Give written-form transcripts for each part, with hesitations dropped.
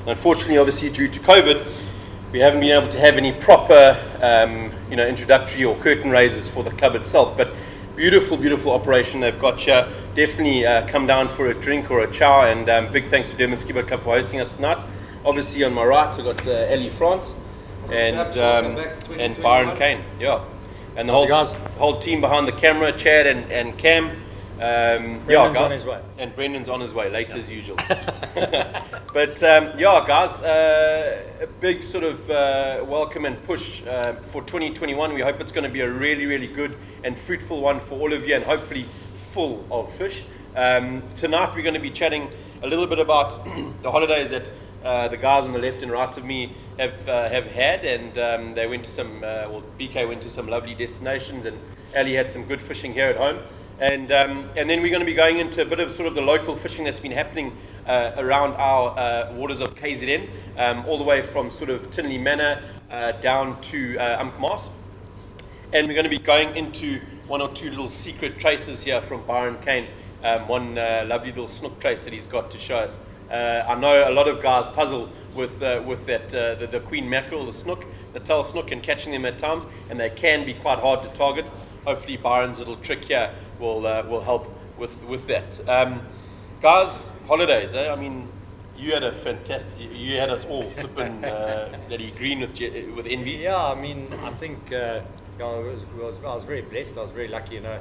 Unfortunately, obviously, due to COVID, we haven't been able to have any proper, introductory or curtain raisers for the club itself. But beautiful, beautiful operation they've got here. Definitely come down for a drink or a chow. And big thanks to Mosquito Club for hosting us tonight. Obviously, on my right, I've got Ellie France and Byron Kane. Yeah. And the whole team behind the camera, Chad and Cam. Brendan's on his way. And Brendan's on his way, late as usual. But guys, a big sort of welcome and push for 2021. We hope it's going to be a really, really good and fruitful one for all of you, and hopefully full of fish. Tonight we're going to be chatting a little bit about the holidays that the guys on the left and right of me have had, and they went to some. BK went to some lovely destinations, and Ali had some good fishing here at home. And then we're going to be going into a bit of sort of the local fishing that's been happening around our waters of KZN, all the way from sort of Tinley Manor down to Umkomaas. And we're going to be going into one or two little secret traces here from Byron Kane, one lovely little snook trace that he's got to show us. I know a lot of guys puzzle with that the queen mackerel, the snook, the tail snook, and catching them at times, and they can be quite hard to target. Hopefully Byron's little trick here will help with that. Guys, holidays, eh? I mean, you had us all flipping bloody green with envy. Yeah, I mean, I think I was very blessed. I was very lucky, my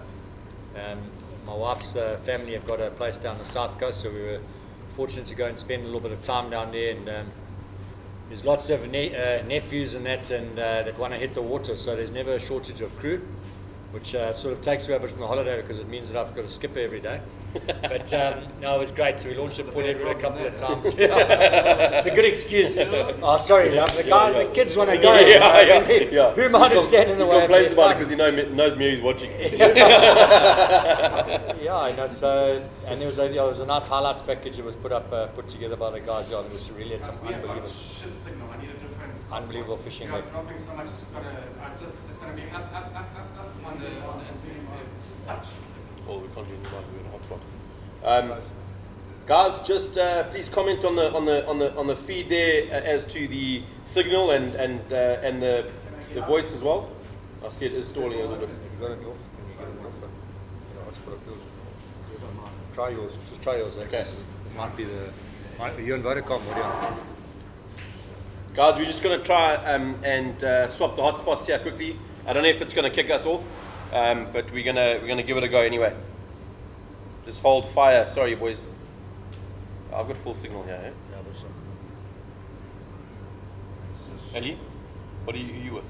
wife's family have got a place down the south coast, so we were fortunate to go and spend a little bit of time down there, and there's lots of nephews and that want to hit the water, so there's never a shortage of crew, which sort of takes away a bit from the holiday because it means that I've got a skipper every day. But no, it was great. So we launched at Port Edward a couple of times. It's a good excuse. Oh, sorry, love. The kids want to go. Yeah. Who might stand in the way? He complains about it because he knows Mary's watching. Yeah, I know. So, and there was a nice highlights package that was put together by the guys. Yeah, it was really had some unbelievable fishing. Dropping so much, it's going to be up on the touch. Oh, we can't do it we're in a hotspot. Guys, just please comment on the feed there as to the signal and the voice as well. I see it is stalling a little bit. If you got it off, can you get it off? Hotspot of yours. Try yours. Just try yours. Okay. Might be you and Vodacom. What do you? Guys, we're just going to try and swap the hotspots here quickly. I don't know if it's going to kick us off, but we're gonna give it a go anyway. Just hold fire. Sorry, boys. I've got full signal here. Eh? Yeah, but so. Ali, what are you with?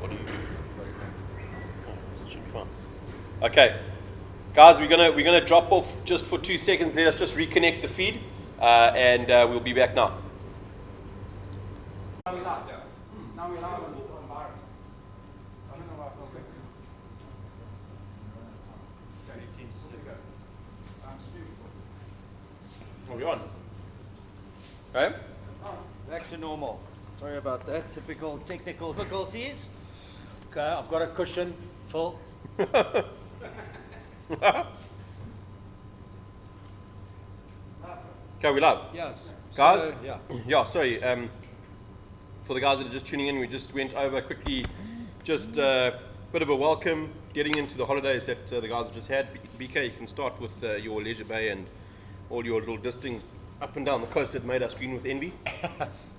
What are you? It should be fine. Okay, guys, we're gonna drop off just for 2 seconds. Let us just reconnect the feed. And we'll be back now. Now we're live. Now we're live on Byron. I don't know why I feel sick. Are we on? Okay. Back to normal. Sorry about that. Typical technical difficulties. Okay, I've got a cushion full. Okay, we live. Yes. Guys? So, yeah. Yeah, sorry. For the guys that are just tuning in, we just went over quickly, just a bit of a welcome, getting into the holidays that the guys have just had. BK, you can start with your Leisure Bay and all your little distings up and down the coast that made us green with envy.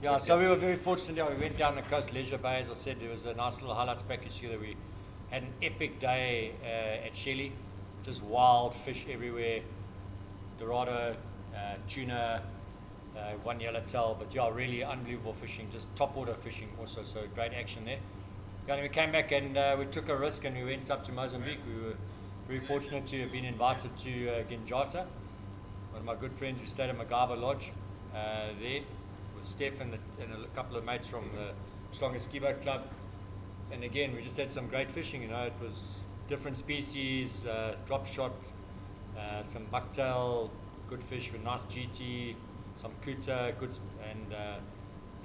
Yeah, so we were very fortunate. Yeah, we went down the coast, Leisure Bay. As I said, there was a nice little highlights package together. We had an epic day at Shelley, just wild fish everywhere, Dorado, tuna, one yellowtail, but yeah, really unbelievable fishing, just top order fishing also, so great action there. And we came back and we took a risk and we went up to Mozambique. We were very fortunate to have been invited to Genjata. One of my good friends who stayed at MacGyver Lodge there with Steph and a couple of mates from the Slonga Ski Boat Club. And again, we just had some great fishing, it was different species, drop shot, some bucktail, good fish with nice GT, some kuta, good,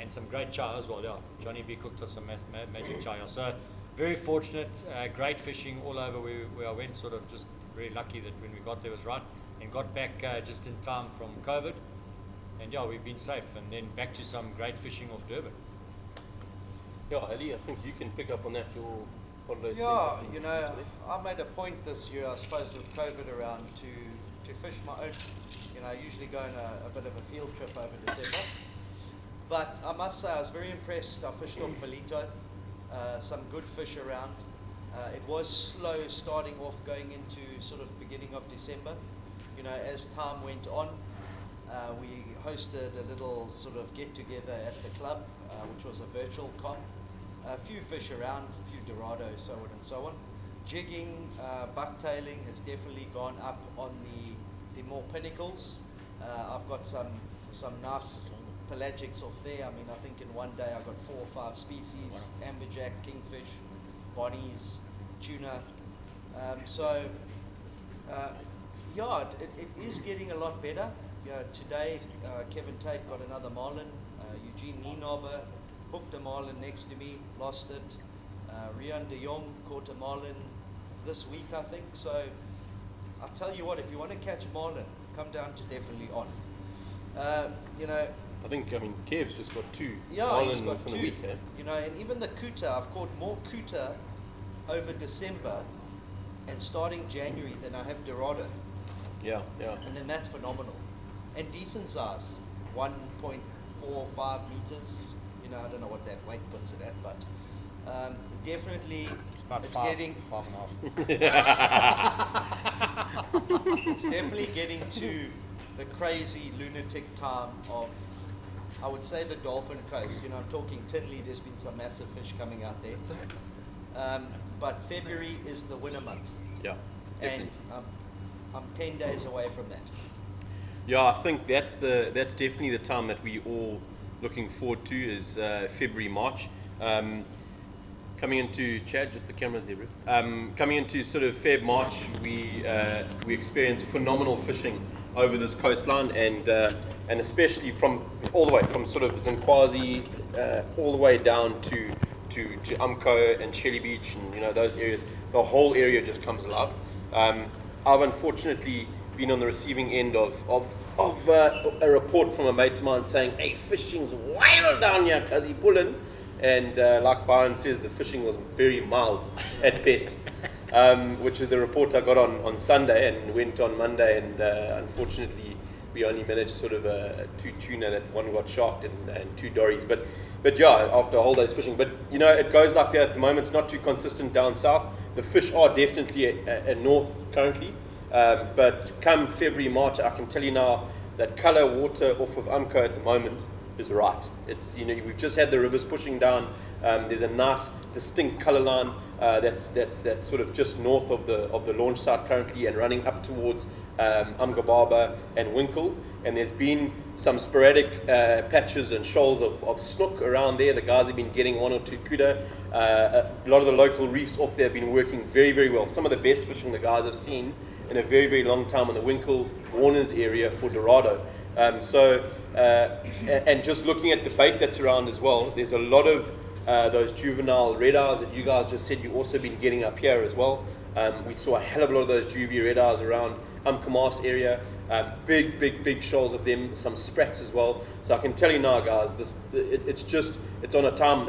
and some great char as well. Yeah, Johnny B cooked us some magic char. So very fortunate, great fishing all over where I went. Sort of just very lucky that when we got there was right. and got back just in time from COVID. And yeah, we've been safe, and then back to some great fishing off Durban. Yeah, Ali, I think you can pick up on that. Your holidays. Yeah, you know, I made a point this year, I suppose, with COVID around to fish my own. You know, I usually go on a bit of a field trip over December. But I must say, I was very impressed. I fished off Mosquito, some good fish around. It was slow starting off going into sort of beginning of December. You know, as time went on, we hosted a little sort of get-together at the club, which was a virtual comp. A few fish around, a few Dorados, so on and so on. Jigging, bucktailing has definitely gone up on the more pinnacles. I've got some nice pelagics off there. I mean, I think in one day I got 4 or 5 species: amberjack, kingfish, bonnies, tuna. Yeah, it is getting a lot better. You know, today Kevin Tate got another marlin. Eugene Nienaber hooked a marlin next to me, lost it. Rian de Jong caught a marlin this week, I think. So I'll tell you what, if you want to catch marlin, come down to definitely on. You know, I mean, Kev's just got 2 yeah, marlin he's got within 2. a week, eh? You know, and even the kuta, I've caught more kuta over December and starting January than I have Dorado. Yeah. And then that's phenomenal. And decent size, 1.45 meters. You know, I don't know what that weight puts it at, but definitely it's getting 5.5. it's definitely getting to the crazy lunatic time of, I would say, the Dolphin Coast. You know, I'm talking Tinley. There's been some massive fish coming out there. But February is the winter month. Yeah, And I'm 10 days away from that. Yeah, I think that's definitely the time that we all looking forward to is February, March. Coming into Chad, just the cameras there, bro. Coming into sort of Feb, March, we experience phenomenal fishing over this coastline, and especially from all the way from sort of Zinkwazi all the way down to Umko and Shelly Beach, and you know those areas. The whole area just comes alive. I've unfortunately been on the receiving end of a report from a mate of mine saying, "Hey, fishing's wild down here, cuz he pulling." And like Byron says, the fishing was very mild at best, which is the report I got on Sunday, and went on Monday, and unfortunately we only managed sort of 2 tuna, that one got sharked, and 2 dories. But yeah, after a whole day's fishing. But you know, it goes like that at the moment. It's not too consistent down south. The fish are definitely at north currently. But come February, March, I can tell you now that colour water off of Umko at the moment is right. It's, you know, we've just had the rivers pushing down. There's a nice distinct colour line that's sort of just north of the launch site currently, and running up towards Umgababa and Winkle. And there's been some sporadic patches and shoals of snook around there. The guys have been getting 1 or 2 kuda. A lot of the local reefs off there have been working very, very well. Some of the best fishing the guys have seen in a very, very long time in the Winkle Warners area for Dorado. And just looking at the bait that's around as well, there's a lot of those juvenile red eyes that you guys just said you've also been getting up here as well. We saw a hell of a lot of those juvie red eyes around Umkamas area, big shoals of them, some sprats as well. So I can tell you now, guys, it's on a time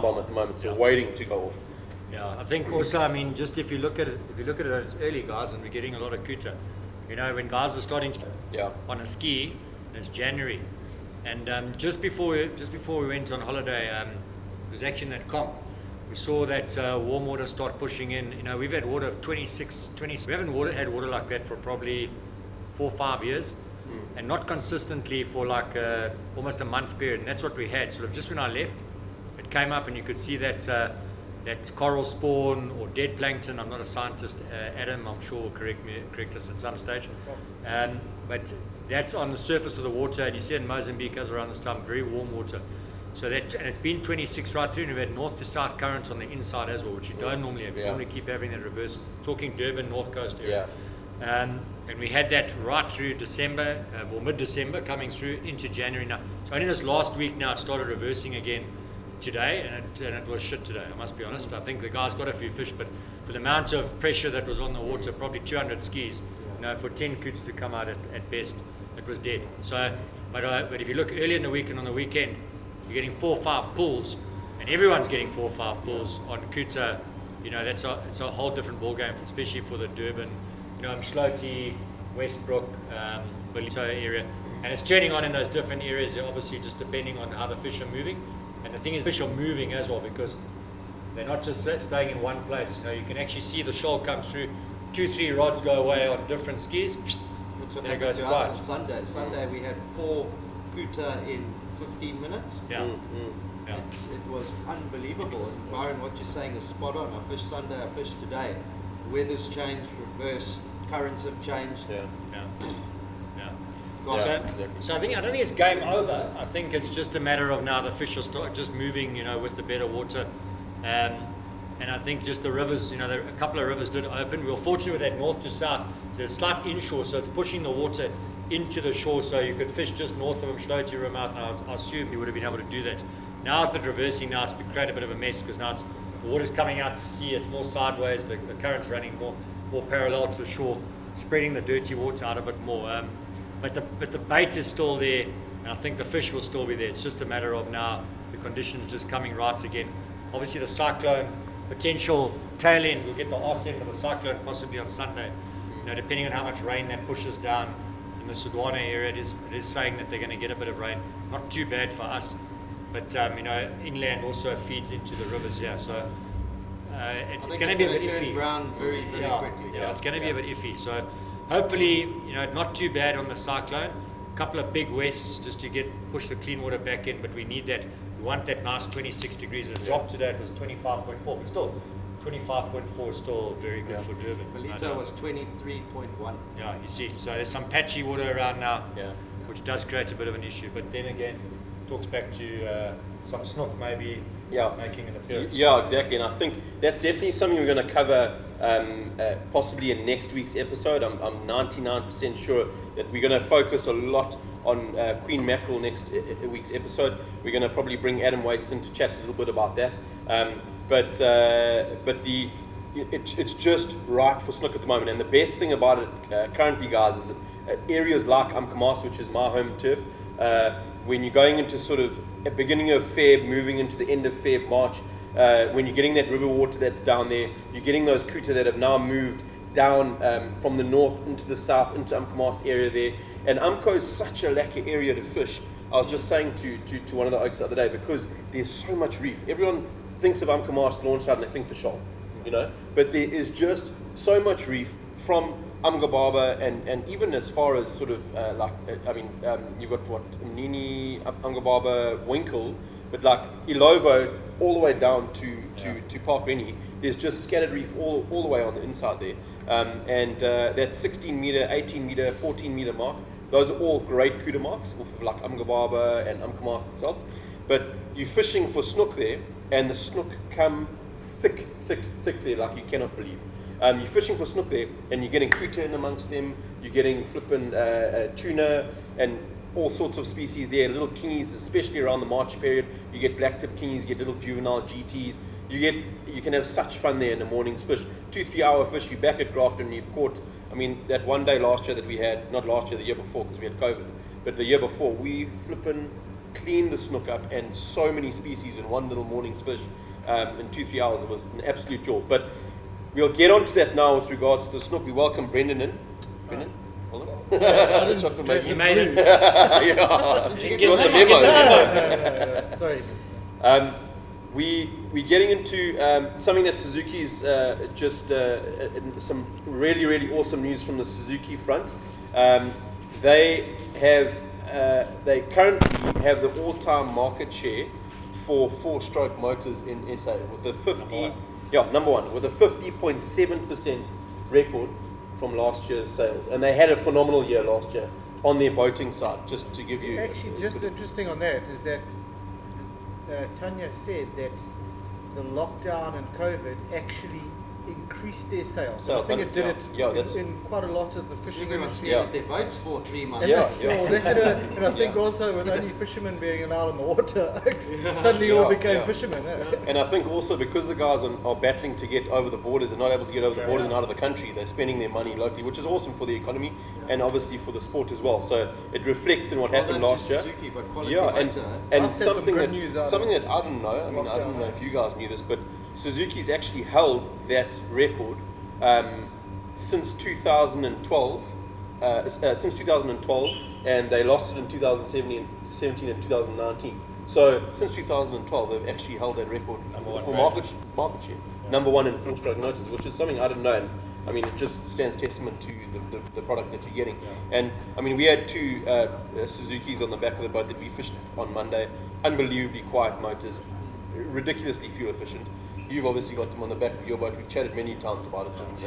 bomb at the moment. So waiting to go off. Yeah, I think also, I mean, just if you look at it it's early, guys, and we're getting a lot of kuta. You know, when guys are starting to on a ski, and it's January, and just before we went on holiday, it was actually in that comp. We saw that warm water start pushing in. You know, we've had water of 26. We haven't had water like that for probably 4 or 5 years, and not consistently for like almost a month period. And that's what we had. Sort of just when I left, it came up, and you could see that coral spawn or dead plankton. I'm not a scientist. Adam, I'm sure, will correct us at some stage. But that's on the surface of the water. And you see in Mozambique, as around this time, very warm water. So that, and it's been 26 right through, and we've had north to south currents on the inside as well, which you don't normally have. You normally keep having that reverse. Talking Durban, North Coast area. And we had that right through December, or mid-December, coming through into January now. So only this last week now it started reversing again today, and it was shit today, I must be honest. I think the guys got a few fish, but for the amount of pressure that was on the water, probably 200 skis, for 10 coots to come out at best, it was dead. So, but if you look early in the week and on the weekend, you're getting 4 or 5 pulls, and everyone's getting 4 or 5 pulls on coota. It's a whole different ball game, especially for the Durban, Mosquito, Westbrook, Mosquito area, and it's turning on in those different areas. Obviously, just depending on how the fish are moving, and the thing is, fish are moving as well because they're not just staying in one place. You can actually see the shoal come through, 2-3 rods go away on different skis. That's what There happened goes to quiet. us on Sunday. Sunday we had 4 kuta in 15 minutes. Yeah. Yeah. It was unbelievable. And Byron, what you're saying is spot on. I fished Sunday, I fished today. Weather's changed, reverse, currents have changed. Yeah. Yeah. Yeah. Gosh, So, exactly. so I don't think it's game over. I think it's just a matter of now the fish will start just moving, with the better water. And I think just the rivers, a couple of rivers did open. We were fortunate with that north to south. So it's slight inshore, so it's pushing the water into the shore, so you could fish just north of Mosquito Rim out. Now I assume you would have been able to do that. Now with it reversing, now it's created a bit of a mess because now the water's coming out to sea. It's more sideways. The current's running more parallel to the shore, spreading the dirty water out a bit more. But the bait is still there, and I think the fish will still be there. It's just a matter of now the conditions just coming right again. Obviously the cyclone, potential tail end, we'll get the arse end of the cyclone possibly on Sunday. Depending on how much rain that pushes down in the Sudwana area, it is saying that they're going to get a bit of rain. Not too bad for us, but inland also feeds into the rivers. Yeah, so it's going to be a bit iffy. Brown very, very quickly. Yeah, it's going to be a bit iffy. So hopefully, not too bad on the cyclone. A couple of big wests just to push the clean water back in, but we need that. We want that nice 26 degrees. The drop today it was 25.4, but still 25.4 is still very good for Durban. Belito was 23.1. Yeah, you see. So there's some patchy water around now, Yeah. which does create a bit of an issue. But then again, talks back to some snook maybe making an appearance. Yeah, exactly. And I think that's definitely something we're going to cover possibly in next week's episode. I'm 99% sure that we're going to focus a lot on Queen Mackerel next week's episode. We're going to probably bring Adam Waits in to chat a little bit about that. But it's just right for snook at the moment. And the best thing about it currently, guys, is that areas like Umkomaas, which is my home turf, when you're going into sort of a beginning of Feb, moving into the end of Feb, March, when you're getting that river water that's down there, you're getting those kuta that have now moved down from the north into the south, into Umkomaas area there. And Umko is such a lacquer area to fish. I was just saying to one of the oaks the other day, because there's so much reef. Everyone thinks of Umkomaas launch out and they think the shoal, but there is just so much reef from Umgababa and even as far as sort of you've got what Mnini, Umgababa, Winkle, but like Ilovo all the way down to Park Rennie, there's just scattered reef all the way on the inside there. That 16 meter, 18 meter, 14 meter mark, those are all great kuta marks off of like Umgababa and Umkomaas itself. But you're fishing for snook there, and the snook come thick there like you cannot believe. You're fishing for snook there, and you're getting kuta in amongst them, you're getting flippin' tuna, and all sorts of species there, little kingies, especially around the March period. You get blacktip kingies, you get little juvenile GTs. You can have such fun there in the morning's fish. 2-3 hour fish, you're back at Grafton, and you've caught, that one day last year that we had, not last year, the year before, because we had COVID, but the year before, we flippin' cleaned the snook up, and so many species in one little morning's fish. In 2-3 hours, it was an absolute joy. But we'll get on to that now with regards to the snook. We welcome Brendan in. Brendan? Hold on. That's what for You made it. Yeah. Did You got the memo. Sorry. We're getting into something that Suzuki's some really, really awesome news from the Suzuki front. They currently have the all-time market share for 4-stroke motors in SA with a 50, number one, with a 50.7% record from last year's sales, and they had a phenomenal year last year on their boating side. Just to give you Actually, just interesting on that is that Tanya said that the lockdown and COVID actually increased their sales. Sales, I think it did it yeah, that's- in quite a lot of the fishing Everyone's industry. stayed at their boats for 3 months. Yeah. Well, they had and I think Yeah. also with only fishermen being allowed in the water, suddenly all Yeah, became yeah. fishermen. And I think also because the guys are battling to get over the borders and not able to get over the borders and out of the country, they're spending their money locally, which is awesome for the economy and obviously for the sport as well. So it reflects in what happened Well done last to year. Suzuki, but quality Yeah, and, motor. and Must have some something good that news out of something that I didn't know. I mean, I don't know if you guys knew this, but Suzuki's actually held that record since 2012. Since 2012, and they lost it in 2017 and 2019. So since 2012, they've actually held that record for market share. Number one in four-stroke motors, which is something I didn't know. And I mean, it just stands testament to the product that you're getting. And I mean, we had two Suzukis on the back of the boat that we fished on Monday. Unbelievably quiet motors, ridiculously fuel efficient. You've obviously got them on the back of your boat. We've chatted many times about it, and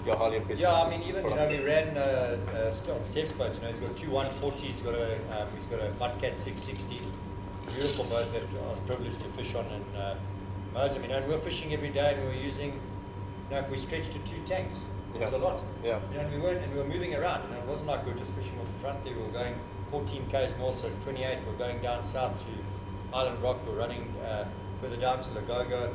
you're highly impressed. Yeah, I mean, even product. we ran on Steve's boat. He's got two 140s. He's got a Mudcat 660. Beautiful boat that I was privileged to fish on in Mozambique. And we were fishing every day, and we were using. If we stretched to 2 tanks, it was a lot. Yeah. And we were moving around. It wasn't like we were just fishing off the front there. We were going 14 k's north, so it's 28. We're going down south to Island Rock. We're running further down to Lagogo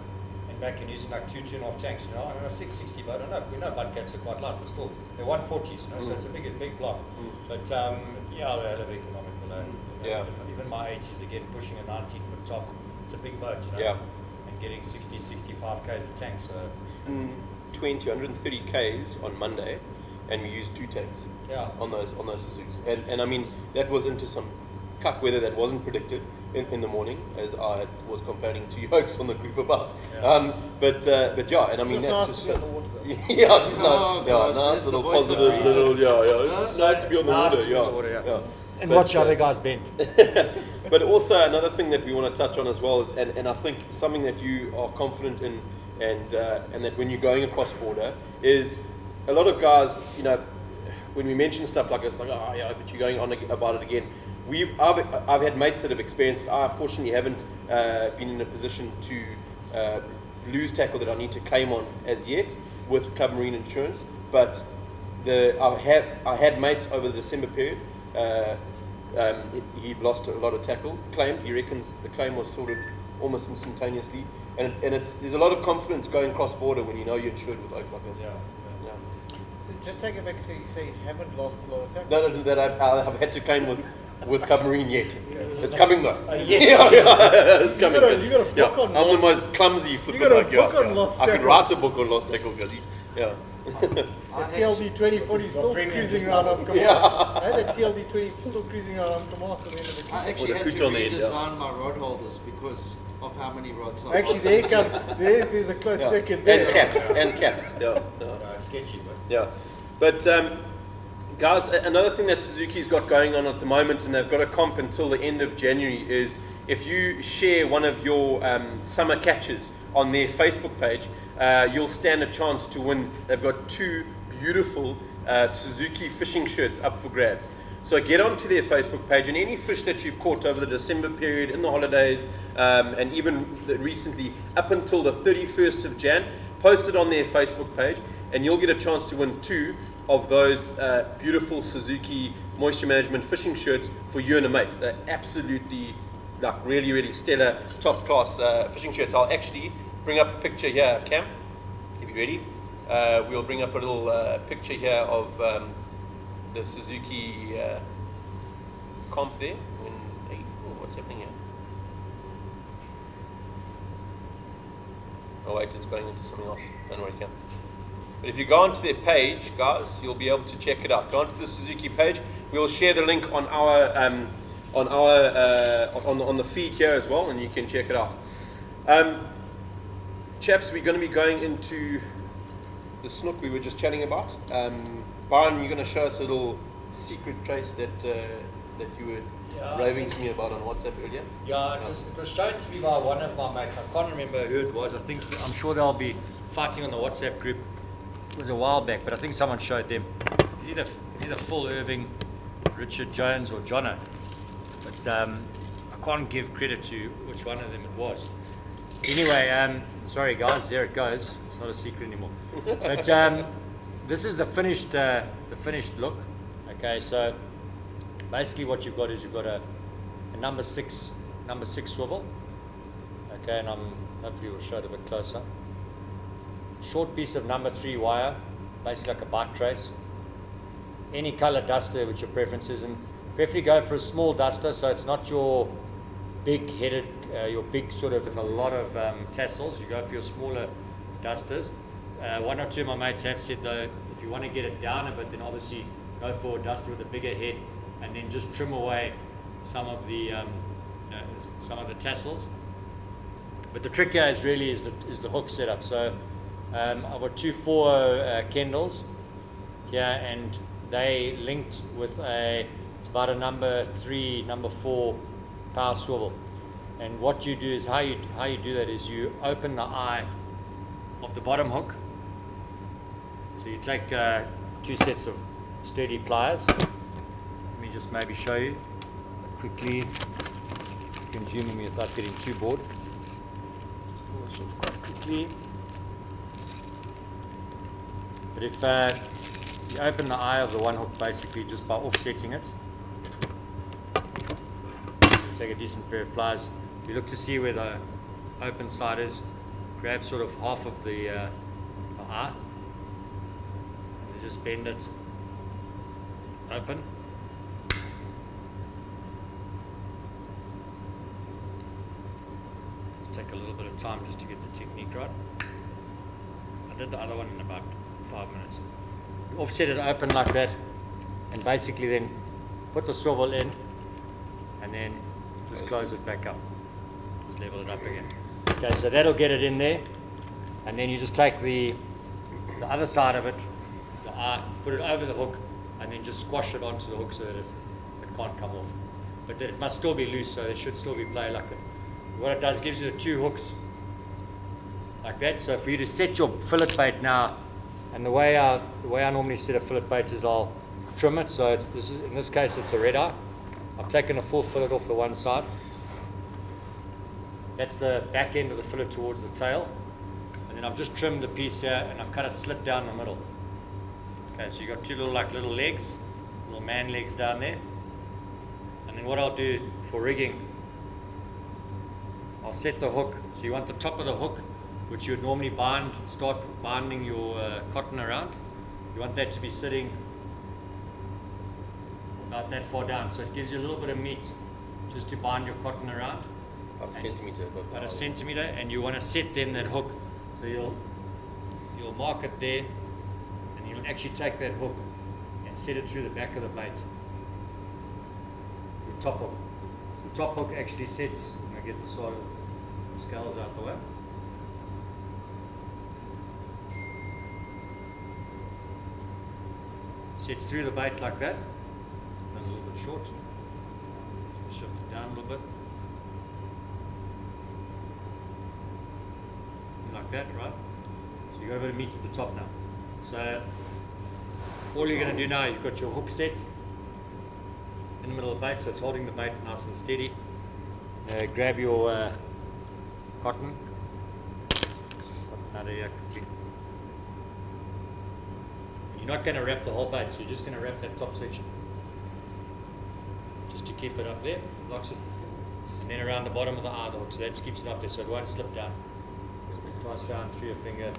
and back and using like 2.5 tanks. On a 660 boat, we know Mudcats are quite light, but still they're 140s. So it's a big block. But they're economical. Even my 80s again, pushing a 19-foot top. It's a big boat, Yeah. And getting 60, 65 k's a tank. So 130 k's on Monday, and we used 2 tanks on those Suzuks. And I mean, that was into some cuck weather that wasn't predicted in the morning, as I was complaining to you folks on the group about. But yeah, and I mean, that just shows. Yeah, just nice little positive little, it's nice to be on the water, yeah. And watch other guys bend. But also another thing that we want to touch on as well is, and I think something that you are confident in, and that when you're going across border is a lot of guys, when we mention stuff like this, like, oh yeah, but you're going on about it again. I've had mates that have experienced it. I fortunately haven't been in a position to lose tackle that I need to claim on as yet with Club Marine Insurance, but I had mates over the December period. He lost a lot of tackle. Claimed, he reckons the claim was sorted almost instantaneously, and there's a lot of confidence going cross border when you know you're insured with oaks like that. Yeah. So just take it back. So you say you haven't lost a lot of tackle. No, that I've had to claim with Club Marine yet. It's coming though. Yes. It's coming. You got a book on I'm lost. the most clumsy flipper. You got a book on lost I could tackle. write a book on lost tackle, guys. Yeah. TLD 2040 still premium cruising just around doubled. up Kamas. I had a TLD 20 still cruising around Kamas at the end of the I cruise. actually With a had to coot on the end, redesign my rod holders because of how many rods I Actually, lost. there's a close second there. And caps. Yeah. Sketchy, but Yeah. But guys, another thing that Suzuki's got going on at the moment, and they've got a comp until the end of January, is if you share one of your summer catches on their Facebook page, you'll stand a chance to win. They've got 2 beautiful Suzuki fishing shirts up for grabs. So get onto their Facebook page, and any fish that you've caught over the December period, in the holidays, and even recently, up until the 31st of Jan, post it on their Facebook page, and you'll get a chance to win 2 of those beautiful Suzuki moisture management fishing shirts for you and a mate. They're absolutely, like, really, really stellar, top class fishing shirts. I'll actually bring up a picture here, Cam, if you're ready. We'll bring up a little picture here of the Suzuki comp there. What's happening here? Oh wait, it's going into something else. Don't worry, Cam. But if you go onto their page, guys, you'll be able to check it out. Go onto the Suzuki page. We'll share the link on on the feed here as well, and you can check it out. Chaps, we're going to be going into the Snook we were just chatting about. Byron, you're going to show us a little secret trace that you were raving to me about on WhatsApp earlier. Yeah, it was shown to me by one of my mates. I can't remember who it was. I'm sure they'll be fighting on the WhatsApp group. It was a while back, but I think someone showed them. Either Phil Irving, Richard Jones, or Jono. But I can't give credit to which one of them it was. Anyway, sorry guys, there it goes. It's not a secret anymore. But this is the finished look. Okay, so basically what you've got is you've got a number six swivel. Okay, and hopefully we'll show it a bit closer. Short piece of number 3 wire, basically like a bike trace. Any color duster which your preference is, and preferably go for a small duster so it's not your big headed, your big sort of with a lot of tassels. You go for your smaller dusters. One or two of my mates have said though, if you want to get it down a bit, then obviously go for a duster with a bigger head, and then just trim away some of the tassels. But the trick here is really is the hook setup. So I've got two 4 Kendalls here, and they linked with it's about a number 3, number 4 power swivel. And what you do is how you do that is you open the eye of the bottom hook. So you take 2 sets of sturdy pliers. Let me just maybe show you quickly. You can humor me without getting too bored. Sort of quite quickly. But if you open the eye of the one hook basically just by offsetting it, you take a decent pair of pliers. You look to see where the open side is. Grab sort of half of the eye, and just bend it open. Take a little bit of time just to get the technique right. I did the other one in about 5 minutes. You offset it open like that, and basically then put the swivel in, and then just close it back up. Just level it up again. Okay, so that'll get it in there, and then you just take the other side of it, the eye, put it over the hook, and then just squash it onto the hook so that it can't come off. But that it must still be loose, so there should still be play like it. What it does, gives you the 2 hooks like that. So for you to set your fillet bait now, and the way I normally set a fillet bait is I'll trim it. So in this case it's a red eye. I've taken a full fillet off the one side. That's the back end of the fillet towards the tail, and then I've just trimmed the piece here, and I've cut a slit down the middle. Okay, so you've got 2 little legs, little man legs down there. And then what I'll do for rigging, I'll set the hook. So you want the top of the hook, which you would normally start binding your cotton around. You want that to be sitting about that far down. So it gives you a little bit of meat just to bind your cotton around. About a centimeter. About a centimeter, and you want to set then that hook. So you'll mark it there, and you'll actually take that hook and set it through the back of the bait. Your top hook. So the top hook actually sets. I'm going to get the sort of scales out the way. Sets through the bait like that. Done a little bit short. So shift it down a little bit. Like that, right? So you've got a bit of meat at the top now. So all you're going to do now, you've got your hook set in the middle of the bait, so it's holding the bait nice and steady. Grab your cotton out of here quickly. You're not going to wrap the whole bait, so you're just going to wrap that top section. Just to keep it up there, locks it, and then around the bottom of the eye of the hook, so that just keeps it up there so it won't slip down. Twice down through your finger,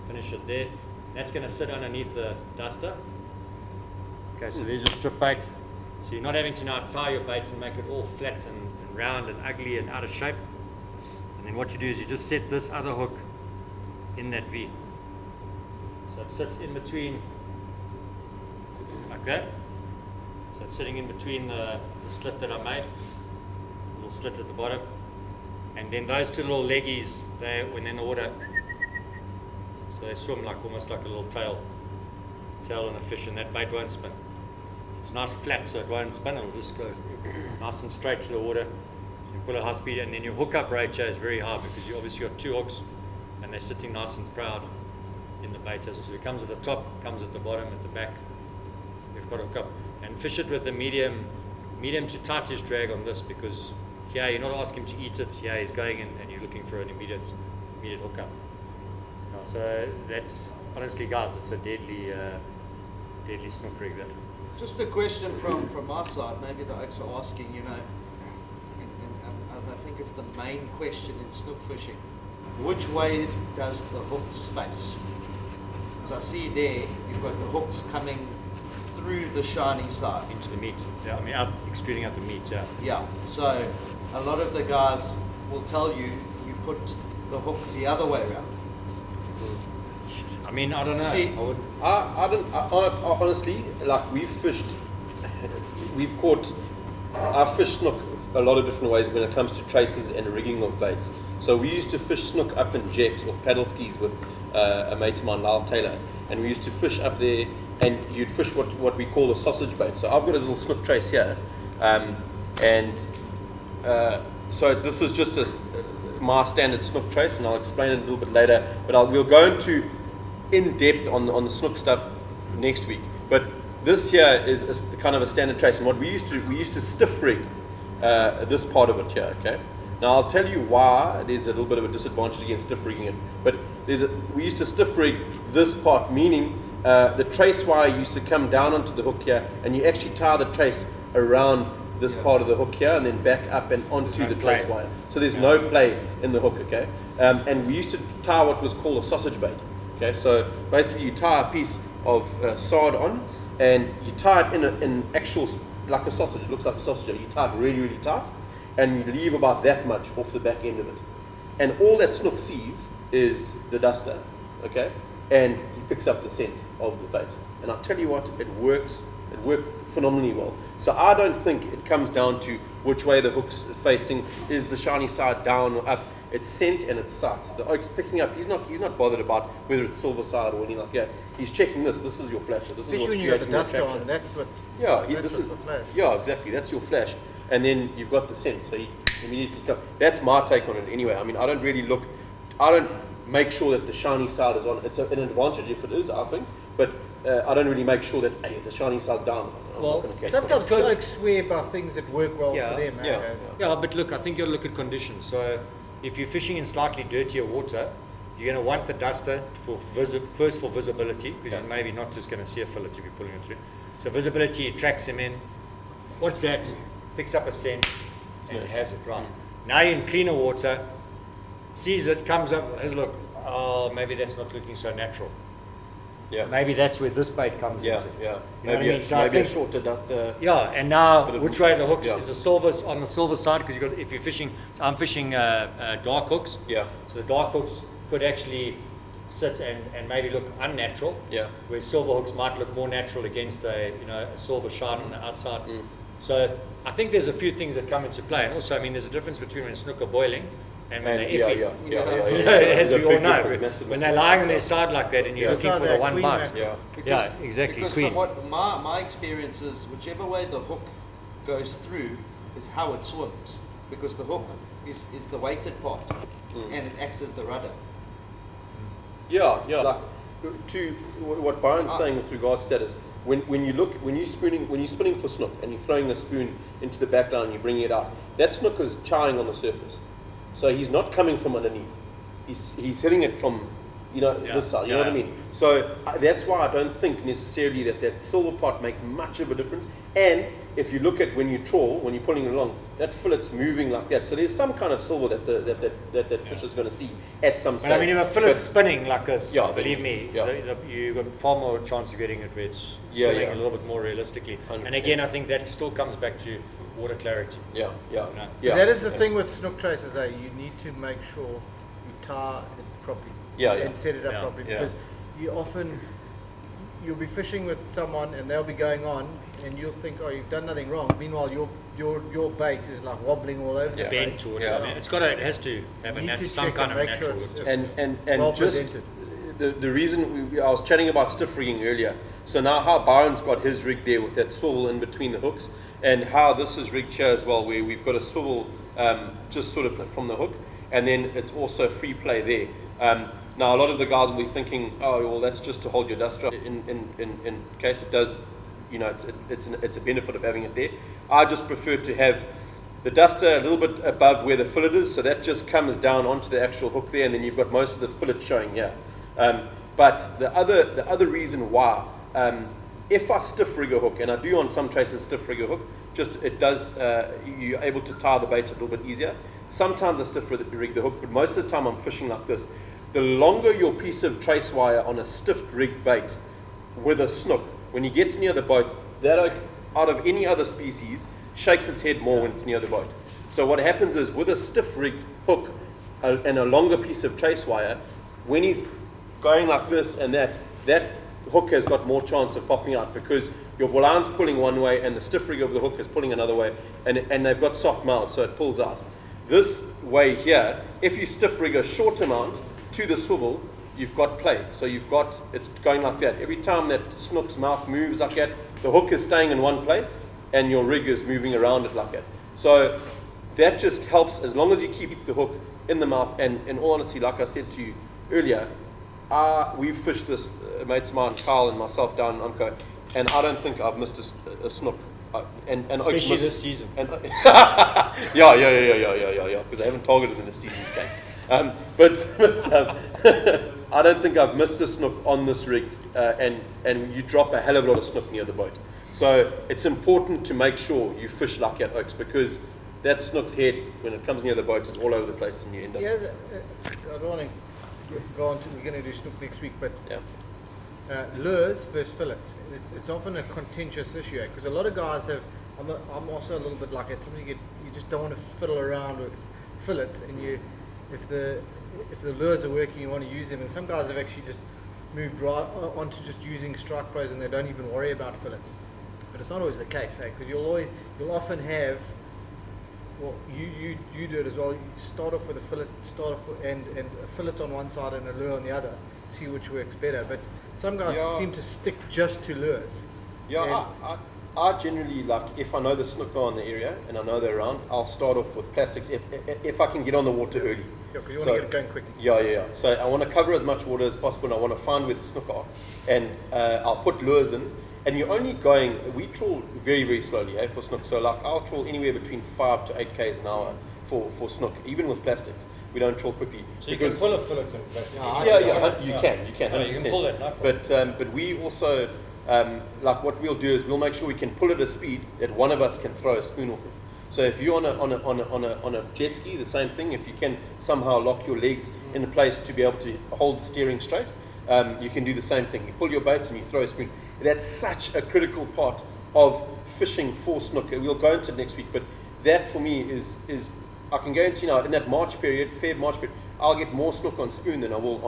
finish it there. That's going to sit underneath the duster. Okay, so there's your strip bait. So you're not having to now tie your bait and make it all flat and round and ugly and out of shape. And then what you do is you just set this other hook in that V. So it sits in between, like that. So it's sitting in between the slit that I made, little slit at the bottom. And then those 2 little leggies, when they're in the water, so they swim like almost like a little tail on a fish, and that bait won't spin. It's nice flat, so it won't spin, it'll just go nice and straight to the water. So you pull at high speed, and then your hookup ratio is very high because you obviously got 2 hooks, and they're sitting nice and proud in the bait. So it comes at the top, comes at the bottom, at the back. You've got to hook up. And fish it with a medium to tightish drag on this, because here you're not asking him to eat it. Here he's going in, and you're looking for an immediate hookup. So that's honestly, guys, it's a deadly snook rig. That. Just a question from our side, maybe the oaks are asking, you know, and I think it's the main question in snook fishing. Which way does the hooks face? So I see there, you've got the hooks coming through the shiny side. Into the meat. Yeah, I mean, extruding out the meat, yeah. Yeah, so a lot of the guys will tell you, you put the hook the other way around. I mean, I don't know. See, I honestly, like I've fished snook a lot of different ways when it comes to traces and rigging of baits. So we used to fish snook up in jacks off paddle skis with a mate of mine, Lyle Taylor, and we used to fish up there, and you'd fish what we call a sausage bait. So I've got a little snook trace here, so this is just my standard snook trace, and I'll explain it a little bit later. But we'll go into in depth on the snook stuff next week. But this here is kind of a standard trace, and what we used to stiff rig this part of it here. Okay. Now I'll tell you why there's a little bit of a disadvantage against stiff rigging it. But we used to stiff rig this part, meaning the trace wire used to come down onto the hook here, and you actually tie the trace around this part of the hook here, and then back up and onto the trace wire. So there's no play in the hook. Okay. And we used to tie what was called a sausage bait. Okay, so basically you tie a piece of sard on, and you tie it in actual, like a sausage. It looks like a sausage. You tie it really, really tight, and you leave about that much off the back end of it. And all that snook sees is the duster, okay? And he picks up the scent of the bait. And I'll tell you what, it works. It worked phenomenally well. So I don't think it comes down to which way the hook's facing. Is the shiny side down or up? It's scent and it's sight. The oak's picking up. He's not bothered about whether it's silver side or anything like that. He's checking this. This is your flasher. This is what's Especially when you got the creating your duster attraction. on, that's what's This is the flash. Yeah, exactly. That's your flash, and then you've got the scent. So he immediately comes. That's my take on it. Anyway, I mean, I don't make sure that the shiny side is on. It's an advantage if it is, I think, but I don't really make sure that the shiny side's down. I'm not gonna catch Sometimes that. folks swear by things that work well Yeah, for them. yeah. Yeah, but look, I think you'll look at conditions. So if you're fishing in slightly dirtier water, you're going to want the duster first for visibility, because you're maybe not just going to see a fillet if you're pulling it through. So visibility attracts him in. What's that? Picks up a scent and has it right. Now you're in cleaner water, sees it, comes up, has a look. Oh, maybe that's not looking so natural. Yeah. Maybe that's where this bait comes Yeah, into. yeah. You know what I mean? So I maybe a think- shorter dust. Yeah, and now Bit of- which way the hooks yeah. is the silver on the silver side, because if you're fishing, I'm fishing dark hooks. Yeah. So the dark hooks could actually sit and maybe look unnatural. Yeah. Where silver hooks might look more natural against a silver shine on the outside. So I think there's a few things that come into play, and also I mean there's a difference between when snook are boiling and when they're iffy. You know, as There's a we all big know, difference, massive, when massive they're lying on their difference, side like that and you're Yeah. looking That's for how the they're one queen bite. mackerel. Yeah, exactly. Because Queen. from what my experience is, whichever way the hook goes through is how it swims. Because the hook is the weighted part, and it acts as the rudder. Yeah. Like to what Byron's saying with regards to that is when you're spinning for snook and you're throwing the spoon into the back line and you're bringing it out, that snook is chowing on the surface. So he's not coming from underneath. He's hitting it from this side. You know what I mean? So that's why I don't think necessarily that silver part makes much of a difference. And if you look at when you trawl, when you're pulling it along, that fillet's moving like that. So there's some kind of silver that fish is going to see at some stage. But I mean, if a fillet's spinning like this, Yeah, believe me, yeah. you've got far more chance of getting it where it's Yeah, swimming yeah. a little bit more realistically. 100%. And again, I think that still comes back to water clarity. Yeah. That is the thing with snook traces, you need to make sure you tie it properly. Yeah. And set it up Yeah, properly, yeah. because you'll be fishing with someone and they'll be going on and you'll think, oh, you've done nothing wrong. Meanwhile, your bait is like wobbling all over the Yeah. place. Bent or Yeah. whatever. I mean, it has to have You a need to some check kind and of a make sure natural. it's- And well just presented. the reason I was chatting about stiff rigging earlier. So now how Byron's got his rig there with that swivel in between the hooks, and how this is rigged here as well, where we've got a swivel just sort of from the hook, and then it's also free play there. Now a lot of the guys will be thinking, oh well, that's just to hold your duster. In case it does, it's a benefit of having it there. I just prefer to have The duster a little bit above where the fillet is, so that just comes down onto the actual hook there, and then you've got most of the fillet showing here. But the other reason why, if I stiff rig a hook, and I do on some traces stiff rig a hook, just it does, you're able to tie the bait a little bit easier. Sometimes I stiff rig the hook, but most of the time I'm fishing like this. The longer your piece of trace wire on a stiff rig bait with a snook, when he gets near the boat, that out of any other species shakes its head more when it's near the boat. So what happens is with a stiff rigged hook and a longer piece of trace wire, when he's going like this and that hook has got more chance of popping out because your volan's pulling one way and the stiff rig of the hook is pulling another way, and they've got soft mouths, so it pulls out. This way here, if you stiff rig a short amount to the swivel, you've got play. So it's going like that. Every time that snook's mouth moves like that, the hook is staying in one place and your rig is moving around it like that. So that just helps as long as you keep the hook in the mouth. And in all honesty, like I said to you earlier, we've fished this, mates of mine, Carl and myself down in Umco, and I don't think I've missed a snook. And Especially this season. And, yeah, because I haven't targeted them this season. Okay. But I don't think I've missed a snook on this rig, and you drop a hell of a lot of snook near the boat. So it's important to make sure you fish like at Oaks, because that snook's head, when it comes near the boat, is all over the place, and you end up. Yeah, I don't want to go on to, we're going to do snook next week, but Yeah. lures versus fillets. It's often a contentious issue because a lot of guys have. I'm also a little bit like it. Sometimes you just don't want to fiddle around with fillets, and if the lures are working, you want to use them. And some guys have actually just moved right onto just using strike pros, and they don't even worry about fillets. But it's not always the case, because you'll often have. Well, you do it as well. You start off with a fillet, and a fillet on one side and a lure on the other. See which works better. But some guys seem to stick just to lures. Yeah, I generally, like, if I know the snook are in the area and I know they're around, I'll start off with plastics if I can get on the water early. Yeah, because you want to get it going quickly. Yeah. So I want to cover as much water as possible, and I want to find where the snook are, and I'll put lures in. And you're only going, we trawl very, very slowly for snook. So like I'll trawl anywhere between 5 to 8 k's an hour for snook, even with plastics. We don't trawl quickly. So you can pull a fillet in plastic. You can. You can pull it, no problem. But we also, like what we'll do is we'll make sure we can pull at a speed that one of us can throw a spoon off of. So if you're on a jet ski, the same thing. If you can somehow lock your legs in a place to be able to hold the steering straight, you can do the same thing. You pull your baits and you throw a spoon. That's such a critical part of fishing for snook. We'll go into it next week, but that for me is I can guarantee now in that March period, Feb March period, I'll get more snook on spoon than I will